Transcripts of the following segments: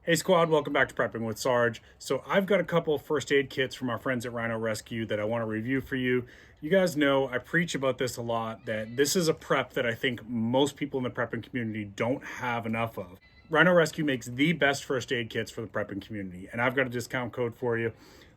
Hey squad, welcome back to Prepping with Sarge. So I've got a couple of first aid kits from our friends at Rhino Rescue that I want to review for you. You guys know I preach about this a lot, that this is a prep that I think most people in the prepping community don't have enough of. Rhino Rescue makes the best first aid kits for the prepping community, and I've got a discount code for you.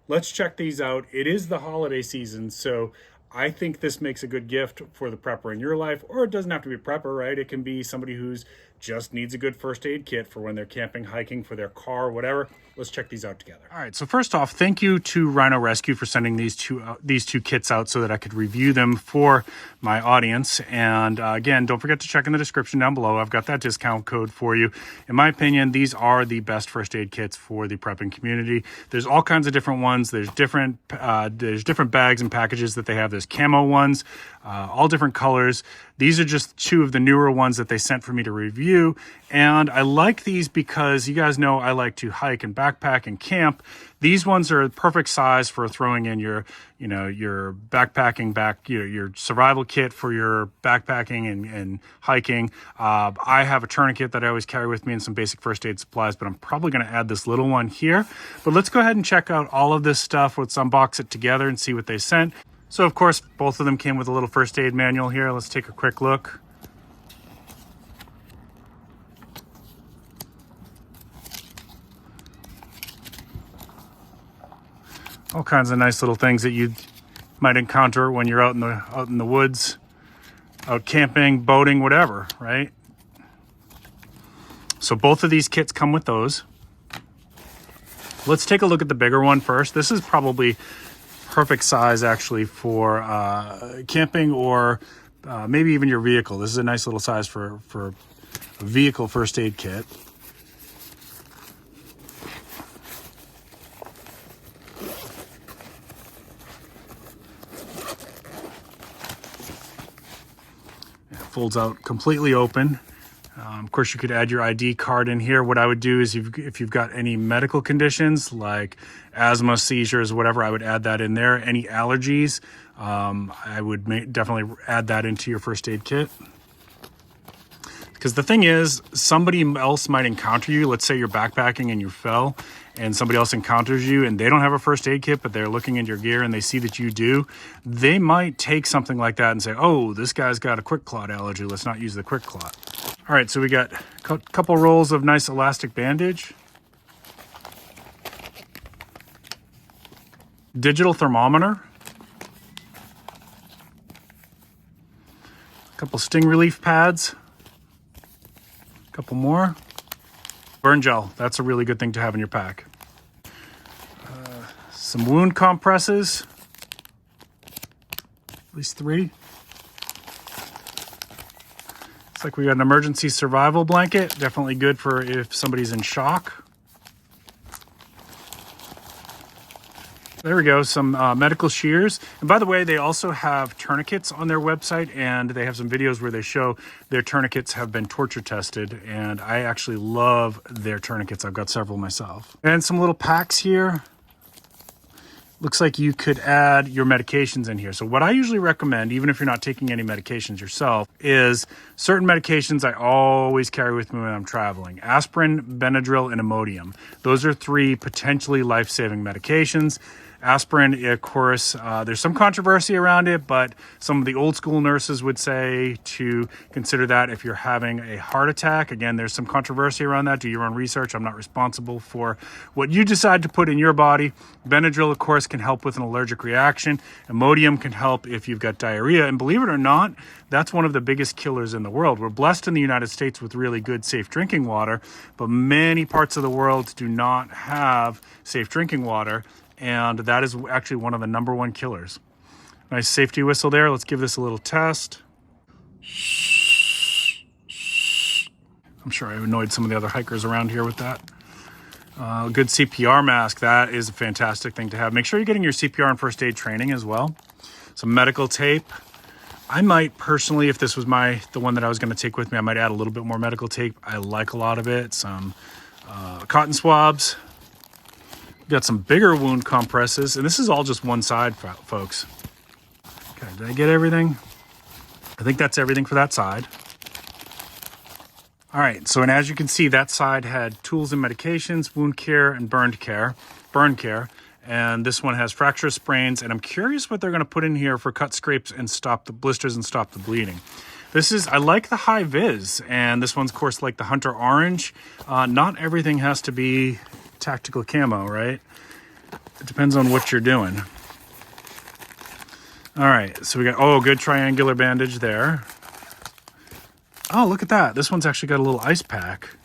Let's check these out. It is the holiday season, so I think this makes a good gift for the prepper in your life, or it doesn't have to be a prepper, right? It can be somebody who's just needs a good first aid kit for when they're camping, hiking, for their car, whatever. Let's check these out together. All right, so first off, thank you to Rhino Rescue for sending these two kits out so that I could review them for my audience. And again, don't forget to check in the description down below. I've got that discount code for you. In my opinion, these are the best first aid kits for the prepping community. There's all kinds of different ones. There's different bags and packages that they have. There's camo ones, all different colors. These are just two of the newer ones that they sent for me to review. And I like these because you guys know I like to hike and backpack and camp. These ones are the perfect size for throwing in your backpacking your survival kit for your backpacking and hiking. I have a tourniquet that I always carry with me and some basic first aid supplies, but I'm probably going to add this little one here. But let's go ahead and check out all of this stuff. Let's unbox it together and see what they sent. So of course, both of them came with a little first aid manual here. Let's take a quick look. All kinds of nice little things that you might encounter when you're out in the woods, out camping, boating, whatever, right? So both of these kits come with those. Let's take a look at the bigger one first. This is probably perfect size actually for camping or maybe even your vehicle. This is a nice little size for a vehicle first aid kit. Folds out completely open. Of course, you could add your ID card in here. What I would do is if you've got any medical conditions like asthma, seizures, whatever, I would add that in there. Any allergies, I would definitely add that into your first aid kit. Because the thing is, somebody else might encounter you. Let's say you're backpacking and you fell and somebody else encounters you and they don't have a first aid kit, but they're looking at your gear and they see that you do. They might take something like that and say, oh, this guy's got a quick clot allergy. Let's not use the quick clot. All right, so we got a couple rolls of nice elastic bandage. Digital thermometer. A couple sting relief pads. A couple more. Burn gel, that's a really good thing to have in your pack. Some wound compresses, at least 3. Looks like we got an emergency survival blanket, definitely good for if somebody's in shock. There we go, some medical shears. And by the way, they also have tourniquets on their website, and they have some videos where they show their tourniquets have been torture tested, and I actually love their tourniquets. I've got several myself. And some little packs here. Looks like you could add your medications in here. So what I usually recommend, even if you're not taking any medications yourself, is certain medications I always carry with me when I'm traveling. Aspirin, Benadryl, and Imodium. Those are 3 potentially life-saving medications. Aspirin, of course, there's some controversy around it, but some of the old school nurses would say to consider that if you're having a heart attack. Again, there's some controversy around that. Do your own research. I'm not responsible for what you decide to put in your body. Benadryl, of course, can help with an allergic reaction. Imodium can help if you've got diarrhea. And believe it or not, that's one of the biggest killers in the world. We're blessed in the United States with really good, safe drinking water, but many parts of the world do not have safe drinking water. And that is actually one of the #1 killers. Nice safety whistle there. Let's give this a little test. I'm sure I annoyed some of the other hikers around here with that. Good CPR mask. That is a fantastic thing to have. Make sure you're getting your CPR and first aid training as well. Some medical tape. I might personally, if this was the one that I was going to take with me, I might add a little bit more medical tape. I like a lot of it. Some cotton swabs. Got some bigger wound compresses, and this is all just one side, folks. Okay, did I get everything? I think that's everything for that side. All right, so and as you can see, that side had tools and medications, wound care, and burn care. And this one has fracture sprains, and I'm curious what they're going to put in here for cut scrapes and stop the blisters and stop the bleeding. I like the high vis, and this one's, of course, like the Hunter Orange. Not everything has to be tactical camo, right? It depends on what you're doing. All right, so we got, oh, good triangular bandage there. Oh, look at that. This one's actually got a little ice pack.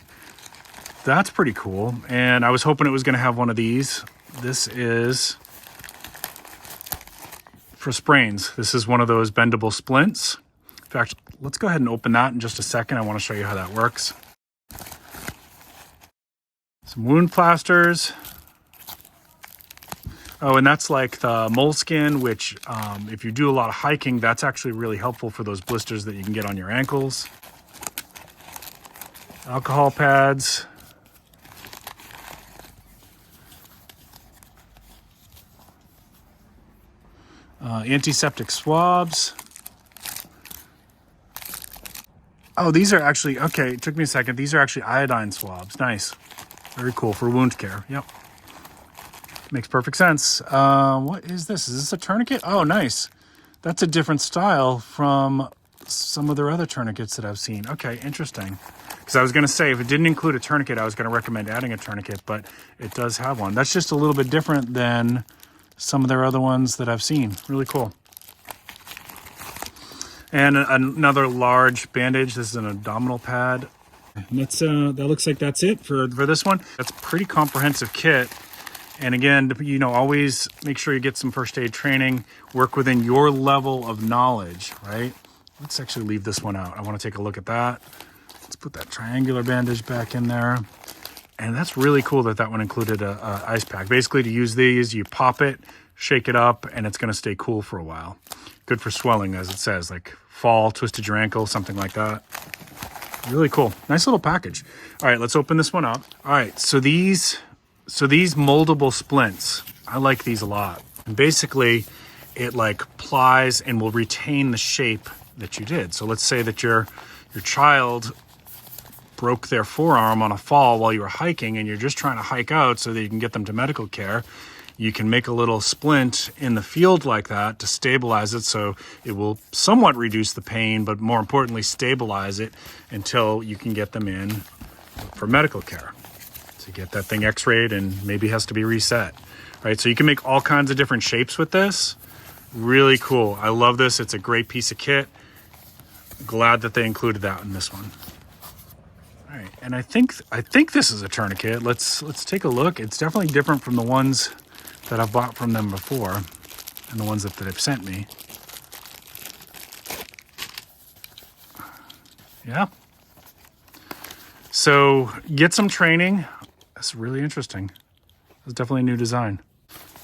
That's pretty cool. And I was hoping it was going to have one of these. This is for sprains. This is one of those bendable splints. In fact, let's go ahead and open that in just a second. I want to show you how that works. Some wound plasters. Oh, and that's like the moleskin, which if you do a lot of hiking, that's actually really helpful for those blisters that you can get on your ankles. Alcohol pads. Antiseptic swabs. Oh, these are actually, okay, it took me a second. These are actually iodine swabs. Nice. Very cool for wound care. Yep. Makes perfect sense. What is this? Is this a tourniquet? Oh, nice. That's a different style from some of their other tourniquets that I've seen. Okay, interesting. Because I was going to say, if it didn't include a tourniquet, I was going to recommend adding a tourniquet, but it does have one. That's just a little bit different than some of their other ones that I've seen. Really cool. And another large bandage. This is an abdominal pad. And that's, that looks like that's it for this one. That's a pretty comprehensive kit. And again, you know, always make sure you get some first aid training, work within your level of knowledge, right? Let's actually leave this one out. I want to take a look at that. Let's put that triangular bandage back in there. And that's really cool that that one included a ice pack. Basically, to use these, you pop it, shake it up, and it's going to stay cool for a while. Good for swelling, as it says, like fall, twisted your ankle, something like that. Really cool. Nice little package. All right, let's open this one up. All right, so these moldable splints, I like these a lot. And basically, it like plies and will retain the shape that you did. So let's say that your child broke their forearm on a fall while you were hiking and you're just trying to hike out so that you can get them to medical care. You can make a little splint in the field like that to stabilize it so it will somewhat reduce the pain, but more importantly, stabilize it until you can get them in for medical care. To get that thing x-rayed and maybe has to be reset, right? So you can make all kinds of different shapes with this. Really cool. I love this. It's a great piece of kit. Glad that they included that in this one. All right, and I think this is a tourniquet. Let's take a look. It's definitely different from the ones that I've bought from them before and the ones that they've sent me. Yeah. So get some training. That's really interesting. It's definitely a new design.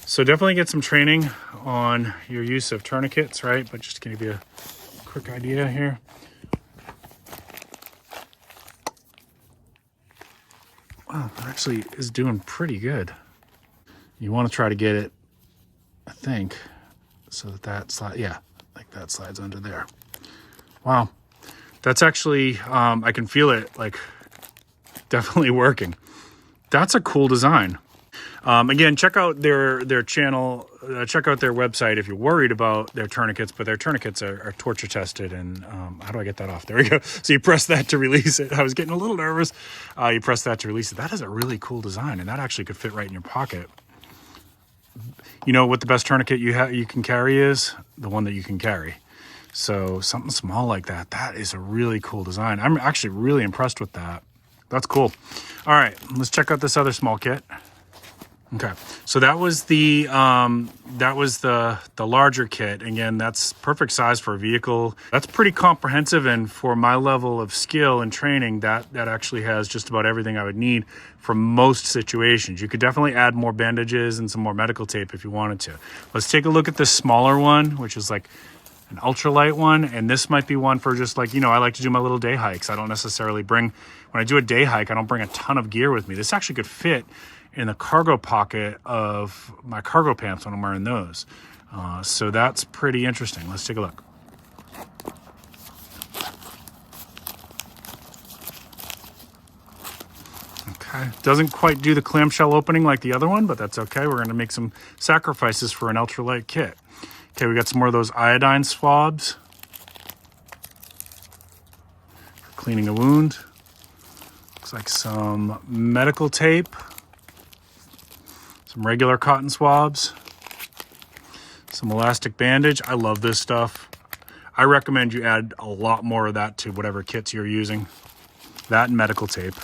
So definitely get some training on your use of tourniquets, right? But just to give you a quick idea here. Wow, it actually is doing pretty good. You want to try to get it, I think, so that slide, yeah, like that slides under there. Wow. That's actually, I can feel it like definitely working. That's a cool design. Again, check out their channel, check out their website if you're worried about their tourniquets, but their tourniquets are torture tested. And how do I get that off? There we go. So you press that to release it. I was getting a little nervous. You press that to release it. That is a really cool design, and that actually could fit right in your pocket. You know what the best tourniquet you can carry is? The one that you can carry. So something small like that, that is a really cool design. I'm actually really impressed with that. That's cool. All right, let's check out this other small kit. Okay, so that was the larger kit. Again, that's perfect size for a vehicle. That's pretty comprehensive, and for my level of skill and training, that actually has just about everything I would need for most situations. You could definitely add more bandages and some more medical tape if you wanted to. Let's take a look at this smaller one, which is like an ultralight one, and this might be one for just like, you know, I like to do my little day hikes. I don't necessarily bring, when I do a day hike, I don't bring a ton of gear with me. This actually could fit in the cargo pocket of my cargo pants when I'm wearing those. So that's pretty interesting. Let's take a look. Okay. Doesn't quite do the clamshell opening like the other one, but that's okay. We're going to make some sacrifices for an ultralight kit. Okay, we got some more of those iodine swabs for cleaning a wound. Looks like some medical tape, some regular cotton swabs, some elastic bandage. I love this stuff. I recommend you add a lot more of that to whatever kits you're using. That and medical tape.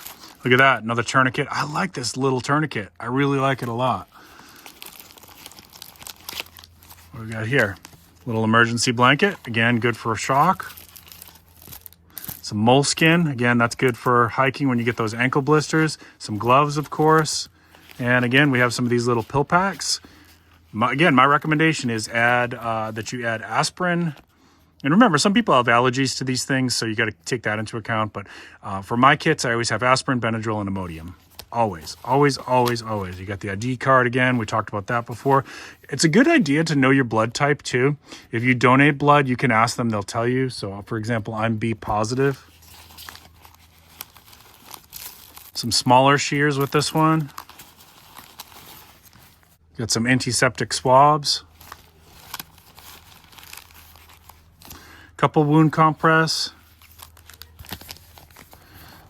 Look at that, another tourniquet. I like this little tourniquet. I really like it a lot. What do we got here? Little emergency blanket. Again, good for a shock. Some moleskin. Again, that's good for hiking when you get those ankle blisters. Some gloves, of course. And again, we have some of these little pill packs. My recommendation is that you add aspirin. And remember, some people have allergies to these things, so you got to take that into account. But for my kits, I always have aspirin, Benadryl, and Imodium. Always, always, always, always. You got the ID card again. We talked about that before. It's a good idea to know your blood type too. If you donate blood, you can ask them. They'll tell you. So, for example, I'm B positive. Some smaller shears with this one. Got some antiseptic swabs. Couple wound compress,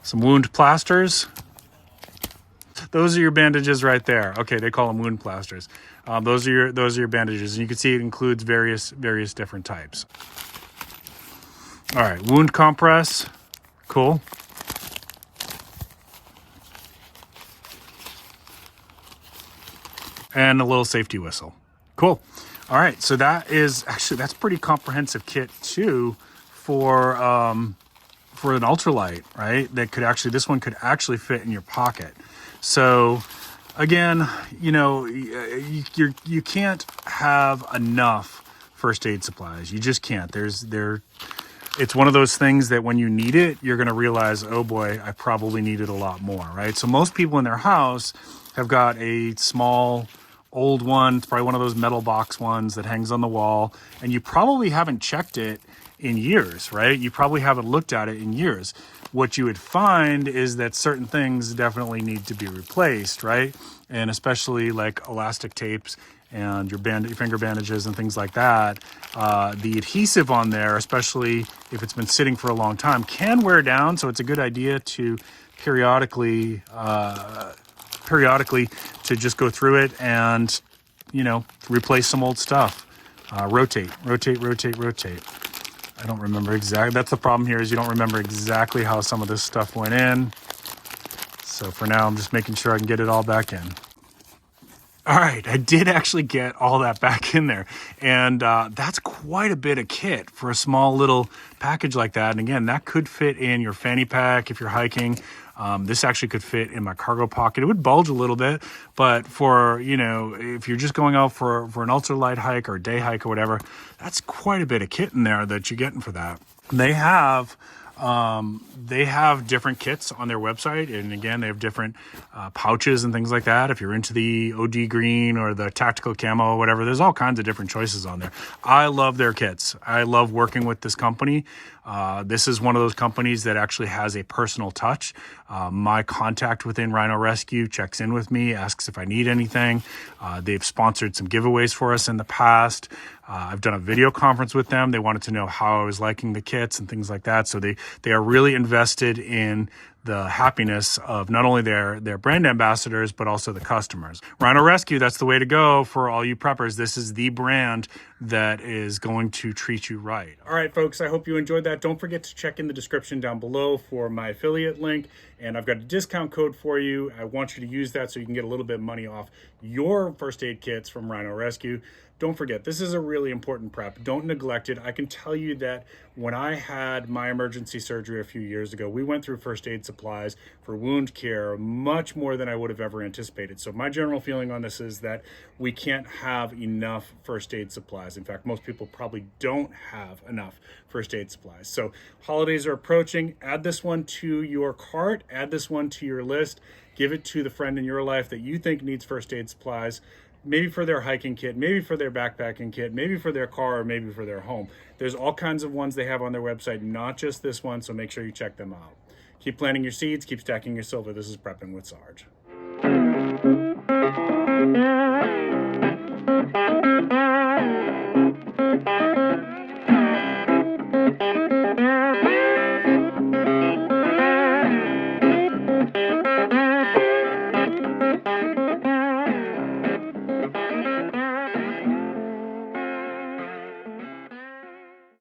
some wound plasters. Those are your bandages right there. Okay, they call them wound plasters. Those are your bandages, and you can see it includes various different types. All right, wound compress, cool. And a little safety whistle, cool. All right, so that's pretty comprehensive kit too for an ultralight, right? This one could actually fit in your pocket. So again, you know, you can't have enough first aid supplies. You just can't. It's one of those things that when you need it, you're going to realize, oh boy, I probably needed a lot more, right? So most people in their house have got a small old one. It's probably one of those metal box ones that hangs on the wall, and you probably haven't checked it in years, right? You probably haven't looked at it in years. What you would find is that certain things definitely need to be replaced, right? And especially like elastic tapes and your finger bandages and things like that. The adhesive on there, especially if it's been sitting for a long time, can wear down. So it's a good idea to periodically to just go through it and, you know, replace some old stuff. Rotate. I don't remember exactly. That's the problem here, is you don't remember exactly how some of this stuff went in. So for now, I'm just making sure I can get it all back in. All right, I did actually get all that back in there. And that's quite a bit of kit for a small little package like that. And again, that could fit in your fanny pack if you're hiking. This actually could fit in my cargo pocket. It would bulge a little bit, but for, you know, if you're just going out for an ultralight hike or a day hike or whatever, that's quite a bit of kit in there that you're getting for that. They have different kits on their website, and again, they have different pouches and things like that. If you're into the OD green or the tactical camo or whatever, there's all kinds of different choices on there. I love their kits. I love working with this company. This is one of those companies that actually has a personal touch. My contact within Rhino Rescue checks in with me, asks if I need anything. They've sponsored some giveaways for us in the past. I've done a video conference with them. They wanted to know how I was liking the kits and things like that. So they are really invested in the happiness of not only their brand ambassadors, but also the customers. Rhino Rescue, that's the way to go for all you preppers. This is the brand that is going to treat you right. All right, folks, I hope you enjoyed that. Don't forget to check in the description down below for my affiliate link. And I've got a discount code for you. I want you to use that so you can get a little bit of money off your first aid kits from Rhino Rescue. Don't forget, this is a really important prep. Don't neglect it. I can tell you that when I had my emergency surgery a few years ago, we went through first aid supplies for wound care much more than I would have ever anticipated. So my general feeling on this is that we can't have enough first aid supplies. In fact, most people probably don't have enough first aid supplies. So holidays are approaching. Add this one to your cart. Add this one to your list. Give it to the friend in your life that you think needs first aid supplies. Maybe for their hiking kit, maybe for their backpacking kit, maybe for their car, or maybe for their home. There's all kinds of ones they have on their website, not just this one, so make sure you check them out. Keep planting your seeds, keep stacking your silver. This is Prepping with Sarge.